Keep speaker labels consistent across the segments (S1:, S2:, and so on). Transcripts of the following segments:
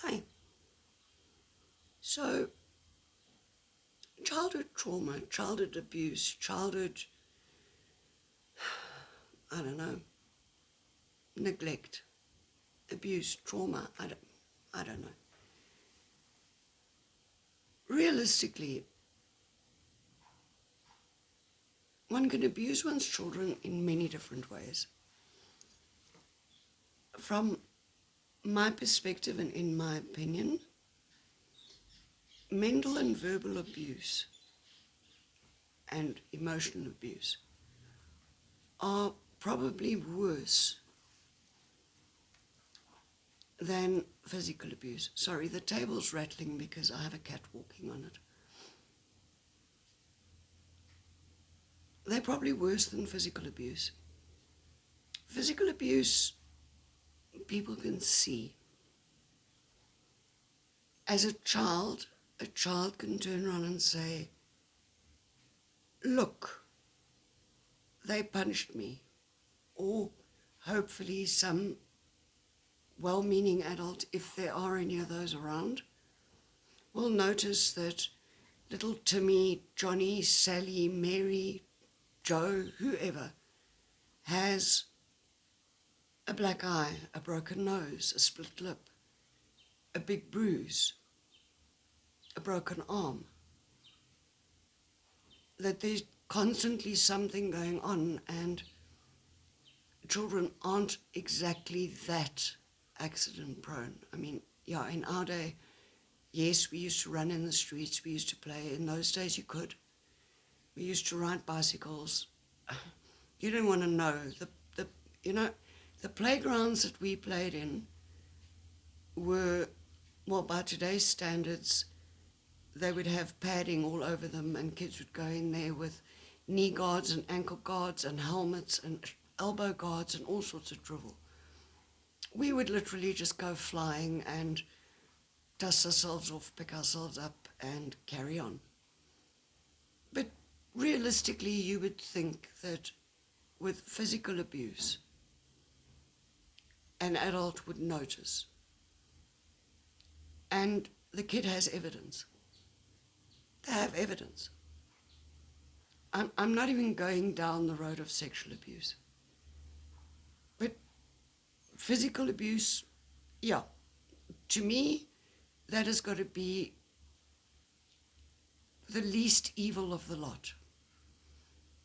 S1: Hi. So, childhood trauma, childhood abuse, childhood, I don't know, neglect, abuse, trauma, I don't know. Realistically, one can abuse one's children in many different ways. From my perspective and in my opinion, mental and verbal abuse and emotional abuse are probably worse than physical abuse. Sorry, the table's rattling because I have a cat walking on it. They're probably worse than physical abuse. Physical abuse, people can see. As a child can turn around and say, look, they punched me. Or hopefully some well-meaning adult, if there are any of those around, will notice that little Timmy, Johnny, Sally, Mary, Joe, whoever, has a black eye, a broken nose, a split lip, a big bruise, a broken arm, that there's constantly something going on, and children aren't exactly that accident prone. I mean, yeah, in our day, yes, we used to run in the streets, we used to play. In those days you could. We used to ride bicycles. You don't want to know, the playgrounds that we played in were, well, by today's standards, they would have padding all over them, and kids would go in there with knee guards and ankle guards and helmets and elbow guards and all sorts of drivel. We would literally just go flying and dust ourselves off, pick ourselves up and carry on. But realistically, you would think that with physical abuse, an adult would notice. And the kid has evidence. They have evidence. I'm not even going down the road of sexual abuse. But physical abuse, yeah, to me, that has got to be the least evil of the lot.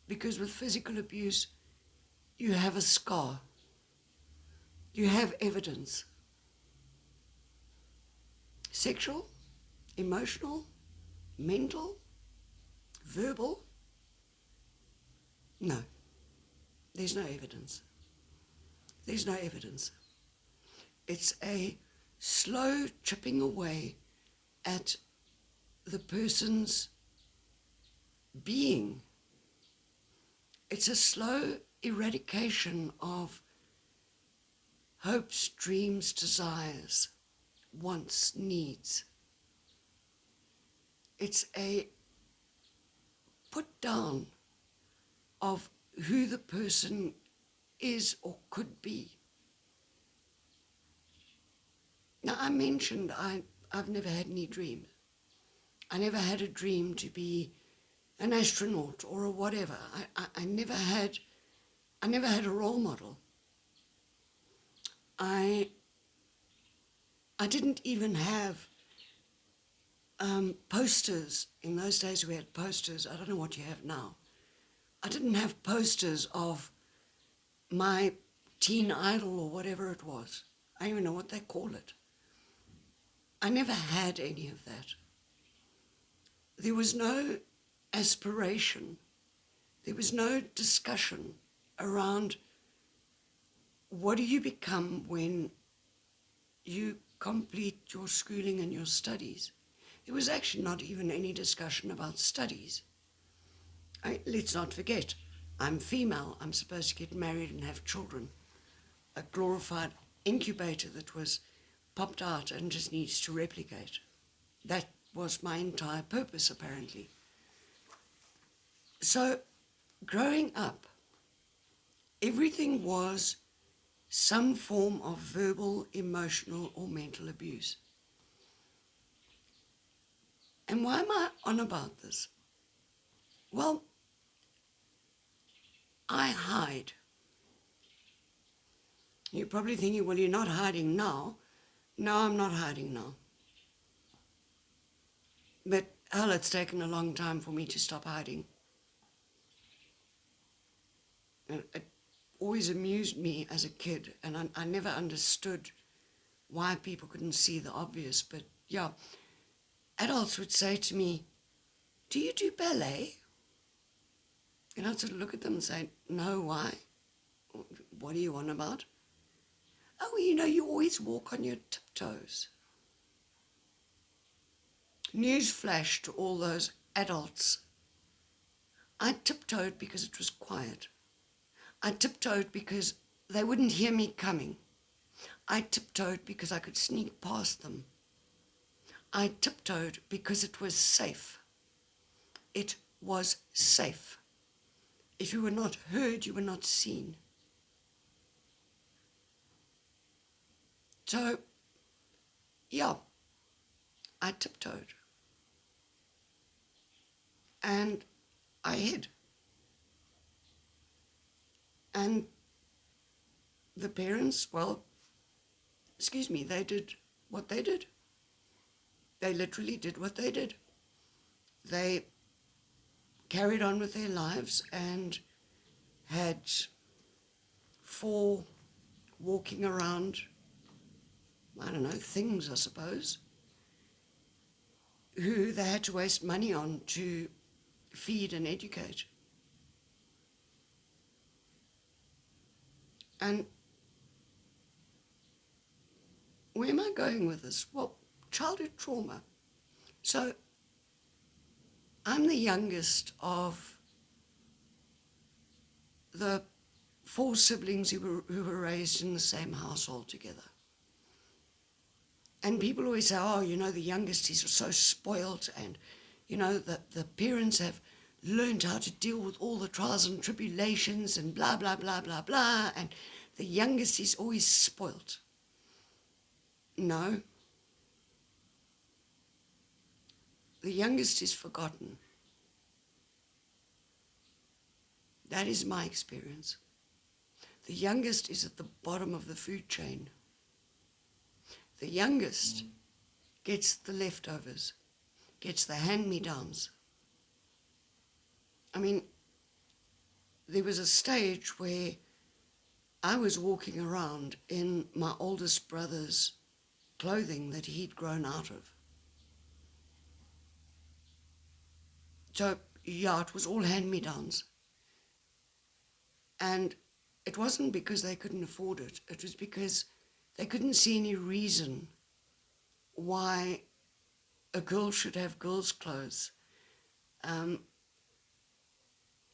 S1: Because with physical abuse, you have a scar. You have evidence. Sexual, emotional, mental, verbal, no. There's no evidence. There's no evidence. It's a slow chipping away at the person's being. It's a slow eradication of hopes, dreams, desires, wants, needs. It's a put down of who the person is or could be. Now, I mentioned I've never had any dreams. I never had a dream to be an astronaut or a whatever. I never had a role model. I didn't even have posters. In those days we had posters. I don't know what you have now. I didn't have posters of my teen idol or whatever it was. I don't even know what they call it. I never had any of that. There was no aspiration. There was no discussion around what do you become when you complete your schooling and your studies. There was actually not even any discussion about studies. Let's not forget, I'm female. I'm supposed to get married and have children. A glorified incubator that was popped out and just needs to replicate. That was my entire purpose, apparently. So, growing up, everything was some form of verbal, emotional, or mental abuse. And why am I on about this? Well, I hide. You're probably thinking, well, you're not hiding now. No, I'm not hiding now. But hell, it's taken a long time for me to stop hiding. And it always amused me as a kid, and I never understood why people couldn't see the obvious. But yeah, adults would say to me, do you do ballet? And I'd sort of look at them and say, no, why? What are you on about? Oh, you always walk on your tiptoes. Newsflash to all those adults. I tiptoed because it was quiet. I tiptoed because they wouldn't hear me coming. I tiptoed because I could sneak past them. I tiptoed because it was safe. It was safe. If you were not heard, you were not seen. So, yeah, I tiptoed. And I hid. And the parents, well, they did what they did. They literally did what they did. They carried on with their lives and had 4 walking around, I don't know, things, I suppose, who they had to waste money on to feed and educate. And where am I going with this? Well, childhood trauma. So I'm the youngest of the 4 siblings who were raised in the same household together. And people always say, oh, the youngest is so spoilt, and, the parents have learned how to deal with all the trials and tribulations and blah, blah, blah, blah, blah, and the youngest is always spoilt. No. The youngest is forgotten. That is my experience. The youngest is at the bottom of the food chain. The youngest gets the leftovers, gets the hand-me-downs. I mean, there was a stage where I was walking around in my oldest brother's clothing that he'd grown out of. So, yeah, it was all hand-me-downs. And it wasn't because they couldn't afford it. It was because they couldn't see any reason why a girl should have girls' clothes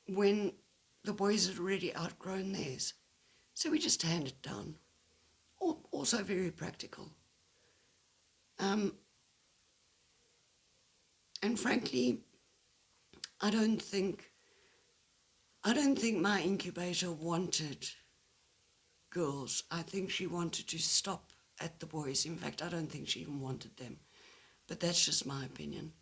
S1: when the boys had already outgrown theirs. So we just handed it down. Also very practical. And frankly, I don't think my incubator wanted girls. I think she wanted to stop at the boys. In fact, I don't think she even wanted them. But that's just my opinion.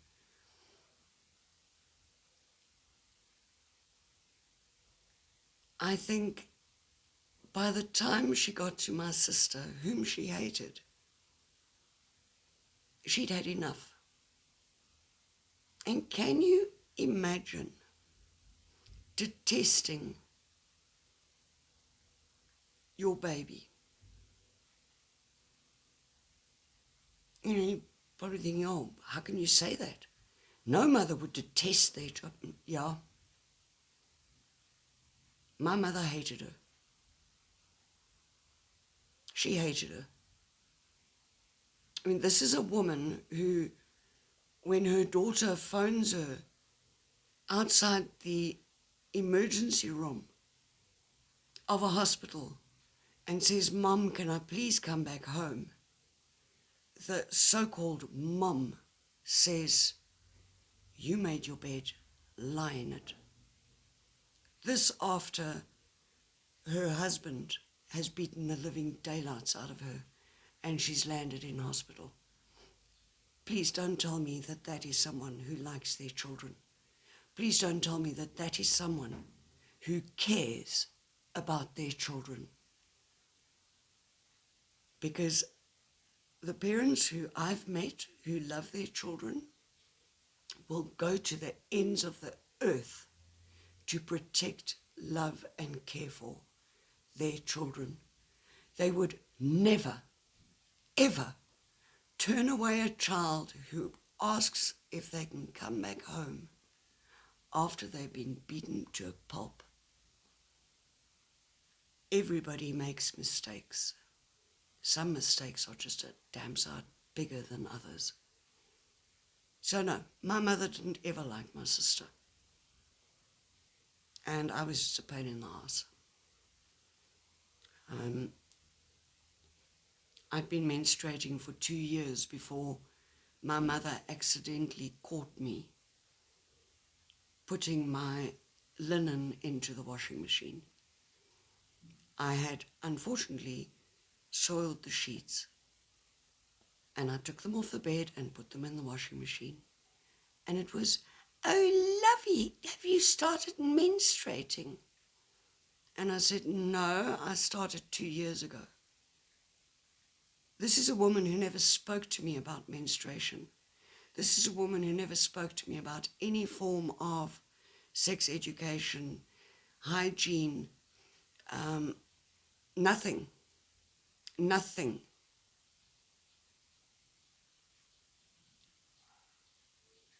S1: I think by the time she got to my sister, whom she hated, she'd had enough. And can you imagine detesting your baby? You're probably thinking, oh, how can you say that? No mother would detest their child. Yeah. My mother hated her. She hated her. I mean, this is a woman who, when her daughter phones her outside the emergency room of a hospital and says, Mom, can I please come back home? The so-called mom says, you made your bed, lie in it. This after her husband has beaten the living daylights out of her and she's landed in hospital. please don't tell me that that is someone who likes their children. Please don't tell me that that is someone who cares about their children. Because the parents who I've met who love their children will go to the ends of the earth to protect, love, and care for their children. They would never, ever turn away a child who asks if they can come back home after they've been beaten to a pulp. Everybody makes mistakes. Some mistakes are just a damn sight bigger than others. So no, my mother didn't ever like my sister. And I was just a pain in the ass. I'd been menstruating for 2 years before my mother accidentally caught me putting my linen into the washing machine. I had, unfortunately, soiled the sheets, and I took them off the bed and put them in the washing machine. And it was, "Oh, lovey, have you started menstruating?" And I said, "No, I started 2 years ago." This is a woman who never spoke to me about menstruation. This is a woman who never spoke to me about any form of sex education, hygiene, nothing.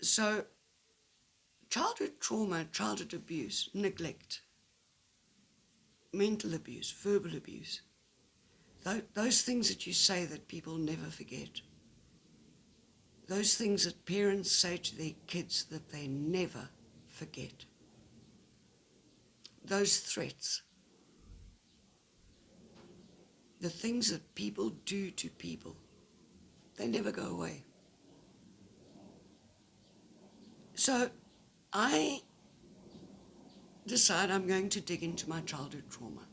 S1: So childhood trauma, childhood abuse, neglect, mental abuse, verbal abuse, those things that you say that people never forget, those things that parents say to their kids that they never forget, those threats, the things that people do to people, they never go away. So I decide I'm going to dig into my childhood trauma.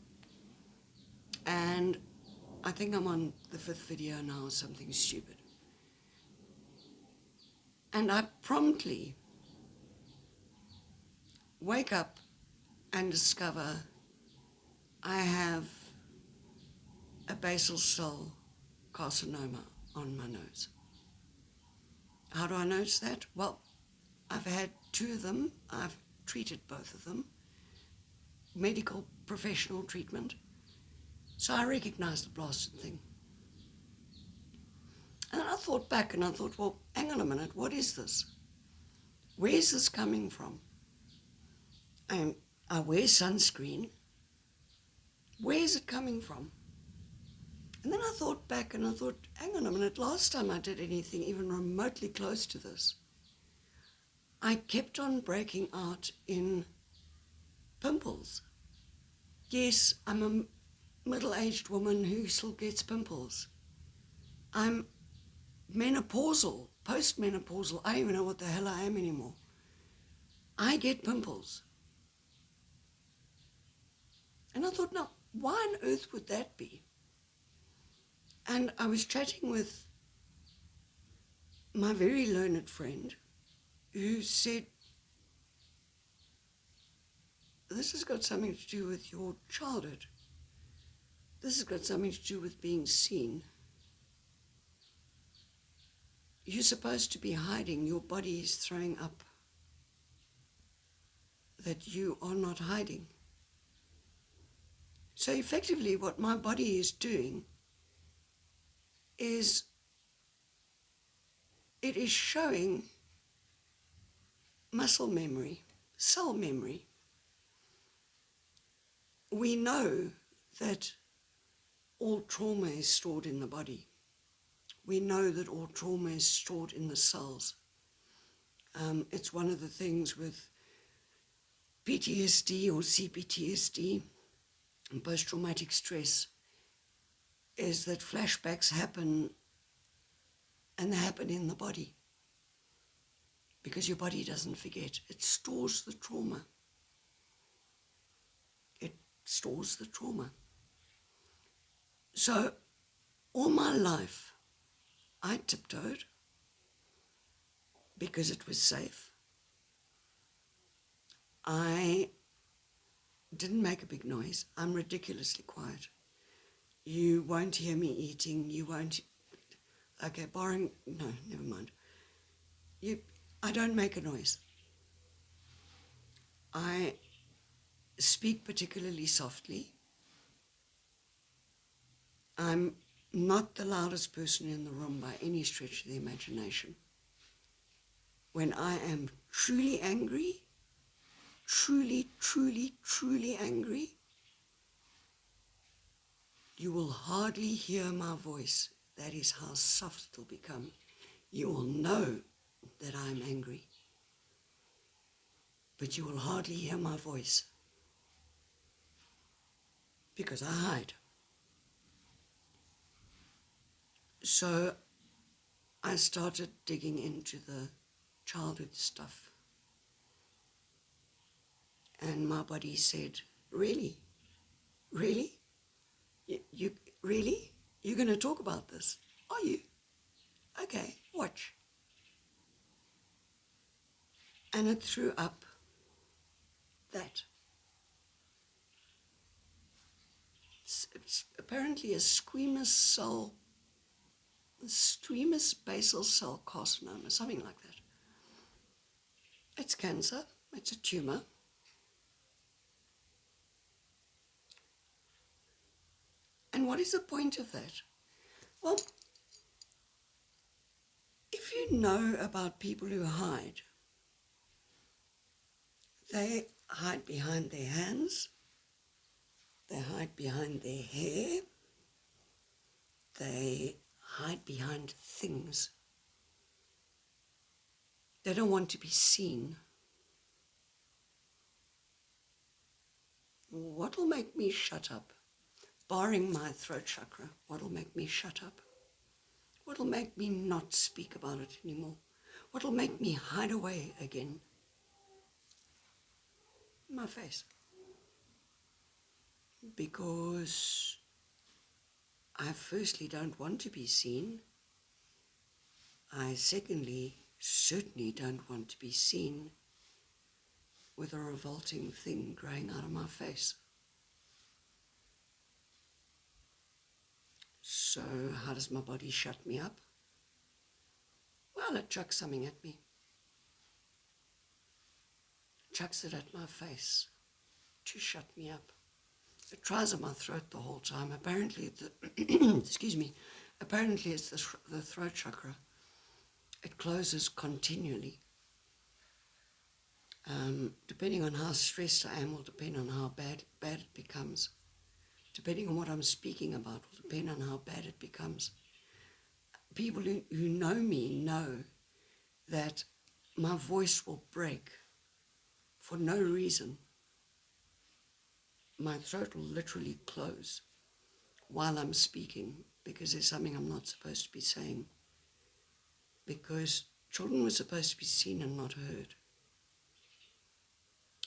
S1: And I think I'm on the 5th video now or something stupid. And I promptly wake up and discover I have a basal cell carcinoma on my nose. How do I notice that? Well, I've had 2 of them. I've treated both of them. Medical professional treatment. So I recognized the blasted thing. And I thought back and I thought, well, hang on a minute, what is this? Where is this coming from? I wear sunscreen. Where is it coming from? And then I thought back and I thought, hang on a minute, last time I did anything even remotely close to this, I kept on breaking out in pimples. Yes, I'm a middle-aged woman who still gets pimples. I'm menopausal, post-menopausal. I don't even know what the hell I am anymore. I get pimples. And I thought, now, why on earth would that be? And I was chatting with my very learned friend who said, this has got something to do with your childhood. This has got something to do with being seen. You're supposed to be hiding. Your body is throwing up that you are not hiding. So effectively what my body is doing is it is showing muscle memory, cell memory. We know that all trauma is stored in the body. We know that all trauma is stored in the cells. It's one of the things with PTSD or CPTSD, and post-traumatic stress, is that flashbacks happen, and they happen in the body. Because your body doesn't forget. It stores the trauma. It stores the trauma. So, all my life, I tiptoed. because it was safe. I didn't make a big noise. I'm ridiculously quiet. You won't hear me eating. You won't. Okay, barring. No, never mind. I don't make a noise. I speak particularly softly. I'm not the loudest person in the room by any stretch of the imagination. When I am truly angry, truly, truly, truly angry, you will hardly hear my voice. That is how soft it'll become. You will know that I'm angry, but you will hardly hear my voice because I hide. So I started digging into the childhood stuff, and my body said, really? Really? You really? You're going to talk about this? Are you? Okay, watch. And it threw up that. It's apparently a squamous basal cell carcinoma, something like that. It's cancer. It's a tumor. And what is the point of that? Well, if you know about people who hide, they hide behind their hands, they hide behind their hair, they hide behind things. They don't want to be seen. What will make me shut up? Barring my throat chakra, what will make me shut up? What will make me not speak about it anymore? What will make me hide away again? My face. Because I firstly don't want to be seen. I secondly certainly don't want to be seen with a revolting thing growing out of my face. So how does my body shut me up? Well, it chucks something at me. Chucks it at my face to shut me up. It tries at my throat the whole time. Apparently, excuse me, apparently it's the throat chakra. It closes continually. Depending on how stressed I am will depend on how bad it becomes. Depending on what I'm speaking about will depend on how bad it becomes. People who know me know that my voice will break for no reason. My throat will literally close while I'm speaking because there's something I'm not supposed to be saying. Because children were supposed to be seen and not heard.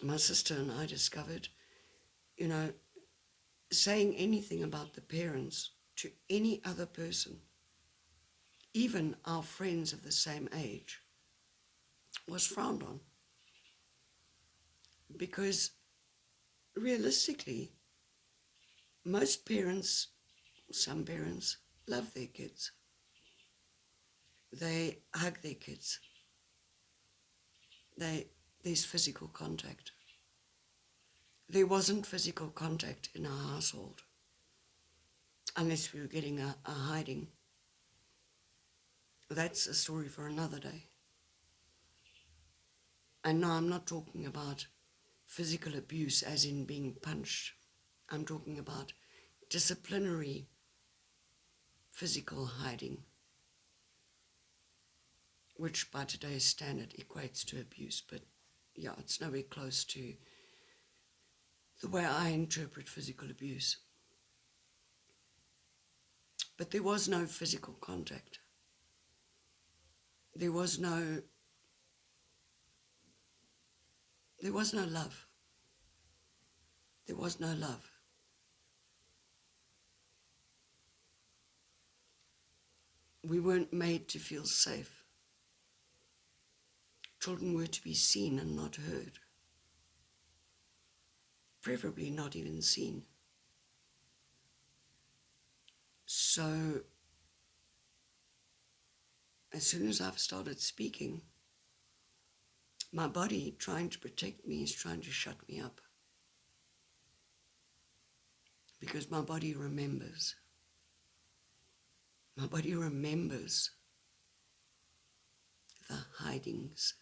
S1: My sister and I discovered, saying anything about the parents to any other person, even our friends of the same age, was frowned on. Because realistically, most parents, some parents, love their kids. They hug their kids. There's physical contact. There wasn't physical contact in our household, unless we were getting a hiding. That's a story for another day. And now I'm not talking about physical abuse as in being punched. I'm talking about disciplinary physical hiding, which by today's standard equates to abuse, but yeah, it's nowhere close to the way I interpret physical abuse. But there was no physical contact. There was no love. There was no love. We weren't made to feel safe. children were to be seen and not heard, preferably not even seen. So as soon as I've started speaking, my body, trying to protect me, is trying to shut me up. Because my body remembers. My body remembers the hidings.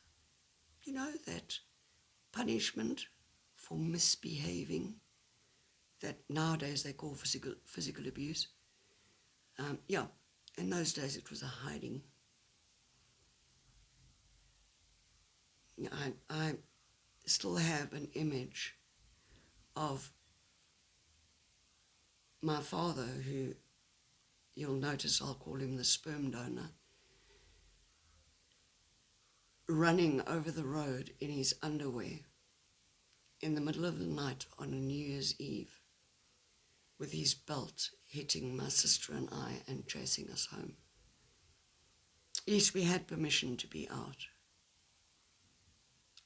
S1: You know, that punishment for misbehaving that nowadays they call physical abuse. In those days it was a hiding. I still have an image of my father, who you'll notice I'll call him the sperm donor, running over the road in his underwear in the middle of the night on a New Year's Eve, with his belt hitting my sister and I and chasing us home. Yes, we had permission to be out.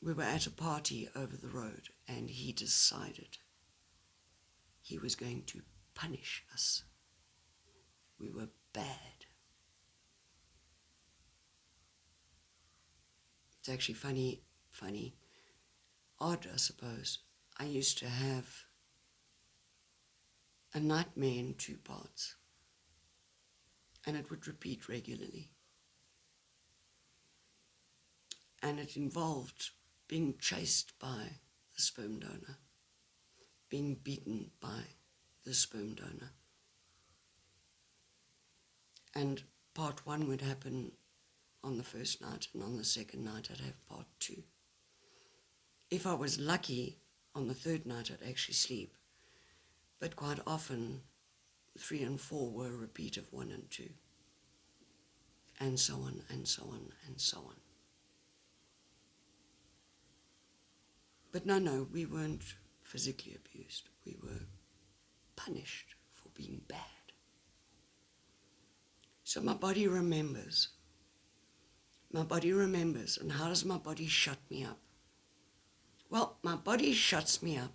S1: We were at a party over the road, and he decided he was going to punish us. We were bad. It's actually funny, odd, I suppose. I used to have a nightmare in 2 parts, and it would repeat regularly. And it involved being chased by the sperm donor, being beaten by the sperm donor. And part 1 would happen on the first night, and on the second night I'd have part 2. If I was lucky, on the third night I'd actually sleep, but quite often 3 and 4 were a repeat of 1 and 2, and so on and so on and so on. But no, we weren't physically abused. We were punished for being bad. So my body remembers. My body remembers. And how does my body shut me up? Well, my body shuts me up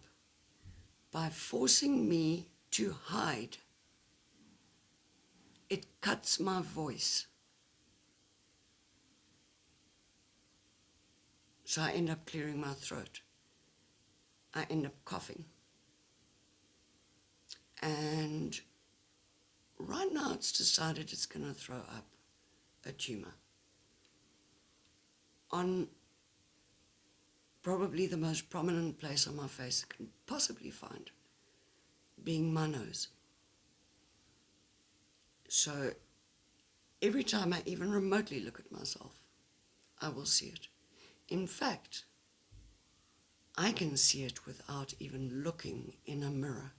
S1: by forcing me to hide. It cuts my voice. So I end up clearing my throat. I end up coughing. And right now it's decided it's going to throw up a tumor on probably the most prominent place on my face I can possibly find, being my nose. So every time I even remotely look at myself, I will see it. In fact, I can see it without even looking in a mirror,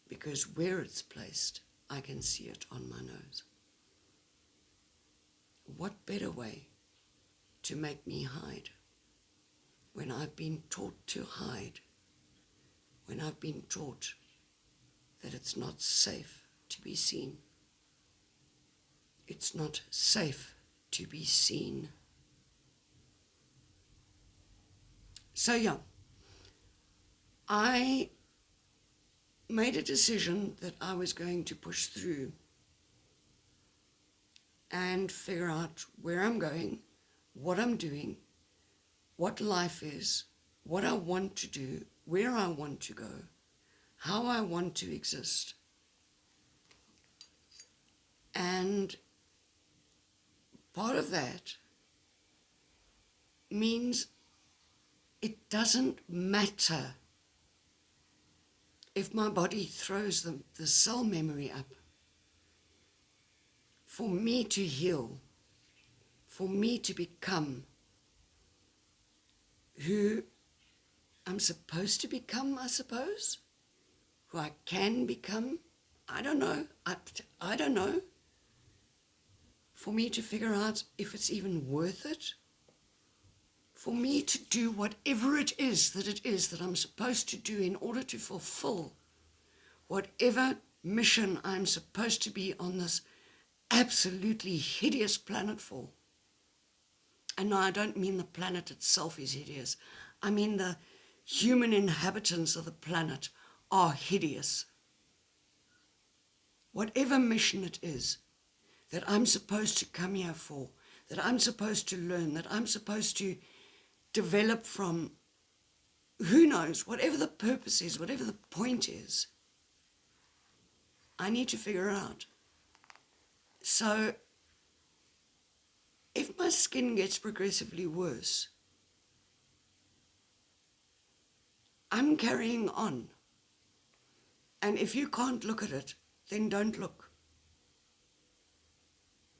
S1: because where it's placed, I can see it on my nose. What better way to make me hide when I've been taught to hide, when I've been taught that it's not safe to be seen? It's not safe to be seen. So I made a decision that I was going to push through and figure out where I'm going, what I'm doing, what life is, what I want to do, where I want to go, how I want to exist. And part of that means it doesn't matter if my body throws the cell memory up. For me to heal, for me to become who I'm supposed to become, I suppose, who I can become, I don't know, I don't know. For me to figure out if it's even worth it, for me to do whatever it is that I'm supposed to do in order to fulfill whatever mission I'm supposed to be on this absolutely hideous planet for. And no, I don't mean the planet itself is hideous. I mean the human inhabitants of the planet are hideous. Whatever mission it is that I'm supposed to come here for, that I'm supposed to learn, that I'm supposed to develop from, who knows, whatever the purpose is, whatever the point is, I need to figure it out. So, if my skin gets progressively worse, I'm carrying on. And if you can't look at it, then don't look.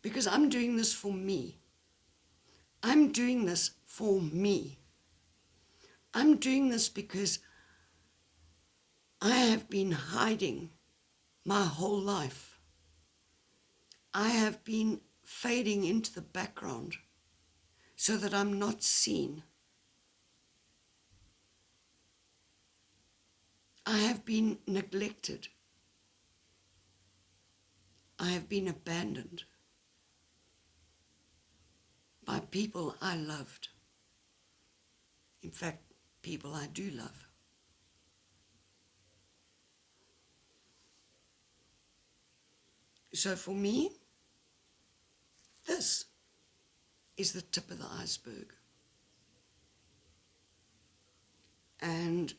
S1: Because I'm doing this for me. I'm doing this for me. I'm doing this because I have been hiding my whole life. I have been fading into the background so that I'm not seen. I have been neglected. I have been abandoned by people I loved. In fact, people I do love. So for me, this is the tip of the iceberg. And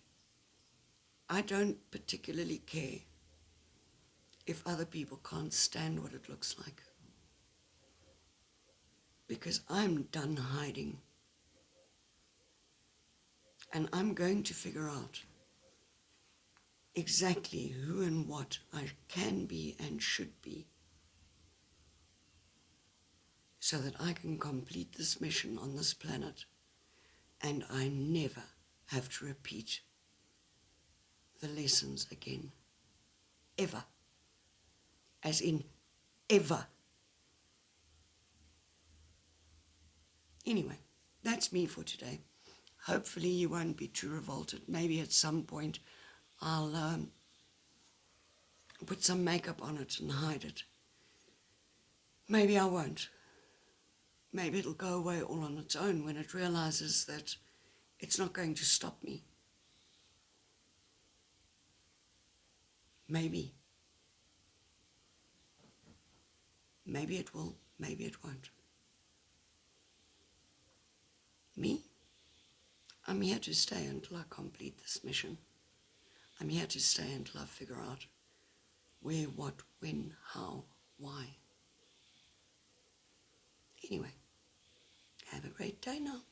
S1: I don't particularly care if other people can't stand what it looks like. Because I'm done hiding. And I'm going to figure out exactly who and what I can be and should be so that I can complete this mission on this planet and I never have to repeat the lessons again. Ever. As in, ever. Anyway, that's me for today. Hopefully you won't be too revolted. Maybe at some point I'll put some makeup on it and hide it. Maybe I won't. Maybe it'll go away all on its own when it realizes that it's not going to stop me. Maybe. Maybe it will, maybe it won't. Me? I'm here to stay until I complete this mission. I'm here to stay until I figure out where, what, when, how, why. Anyway, have a great day now.